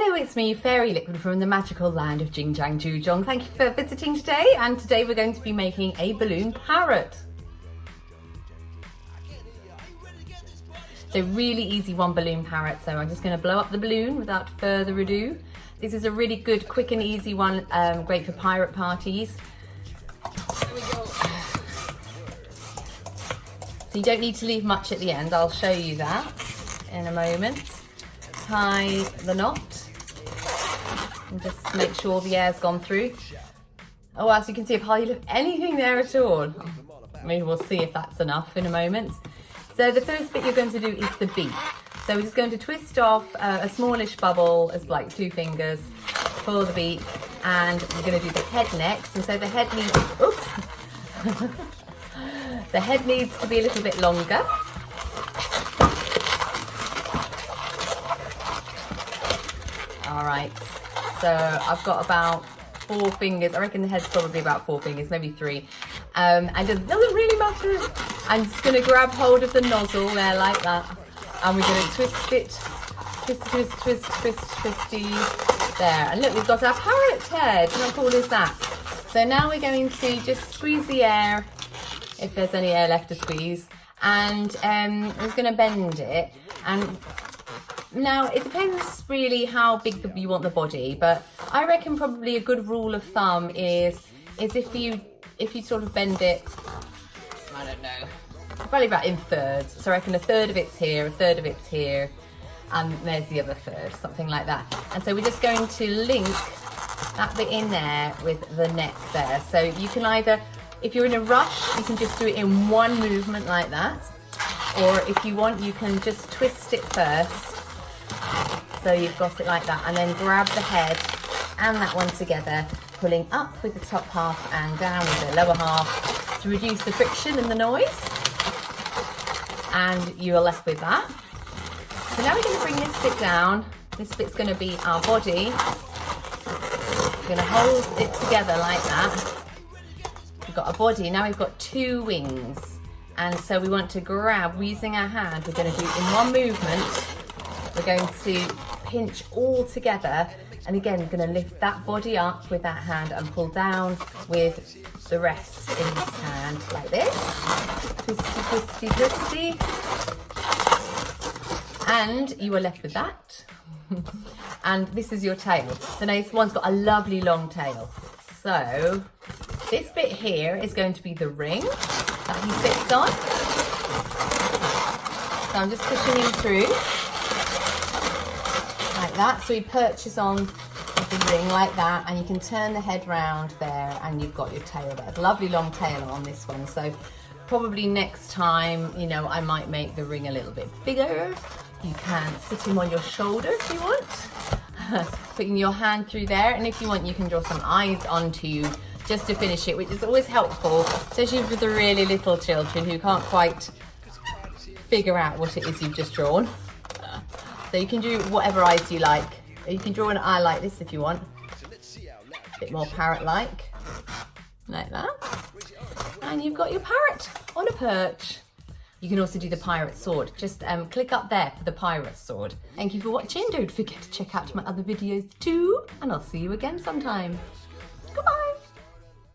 Hello, it's me, Fairy Liquid from the magical land of JingJangJooJong. Thank you for visiting today, and today we're going to be making a balloon parrot. So really easy one balloon parrot, so I'm just going to blow up the balloon without further ado. This is a really good, quick and easy one, great for pirate parties. There we go. So you don't need to leave much at the end, I'll show you that in a moment. Tie the knot and just make sure the air's gone through. Oh, as you can see, I've hardly left anything there at all. Maybe we'll see if that's enough in a moment. So the first bit you're going to do is the beak. So we're just going to twist off a smallish bubble as like 2 fingers for the beak, and we're going to do the head next. And so the head needs, oops, the head needs to be a little bit longer. All right, so I've got about 4 fingers. I reckon the head's probably about 4 fingers, maybe 3. And it doesn't really matter. I'm just going to grab hold of the nozzle there like that. And we're going to twist it. Twist, twist, twist, twist, twisty. There. And look, we've got our parrot head. How cool is that? So now we're going to just squeeze the air, if there's any air left to squeeze. And I'm just going to bend it. And now it depends really how big you want the body, but I reckon probably a good rule of thumb is if you sort of bend it, I don't know, probably about in thirds. So I reckon a third of it's here, a third of it's here, and there's the other third, something like that. And so we're just going to link that bit in there with the neck there. So you can either, if you're in a rush, you can just do it in one movement like that, or if you want, you can just twist it first. So you've got it like that, and then grab the head and that one together, pulling up with the top half and down with the lower half to reduce the friction and the noise. And you are left with that. So now we're going to bring this bit down. This bit's going to be our body. We're going to hold it together like that. We've got a body, now we've got 2 wings. And so we want to grab, using our hand, we're going to do it in one movement. We're going to pinch all together, and again, we're going to lift that body up with that hand and pull down with the rest in this hand, like this. Twisty, twisty, twisty. And you are left with that. And this is your tail. So now this one's got a lovely long tail. So this bit here is going to be the ring that he sits on. So I'm just pushing him through. Like that, so he perches on the ring like that, and you can turn the head round there and you've got your tail there. Lovely long tail on this one, so probably next time, you know, I might make the ring a little bit bigger. You can sit him on your shoulder if you want, putting your hand through there, and if you want you can draw some eyes onto you just to finish it, which is always helpful, especially for the really little children who can't quite figure out what it is you've just drawn. So you can do whatever eyes you like. You can draw an eye like this if you want. A bit more parrot-like. Like that. And you've got your parrot on a perch. You can also do the pirate sword. Just click up there for the pirate sword. Thank you for watching. Don't forget to check out my other videos too. And I'll see you again sometime.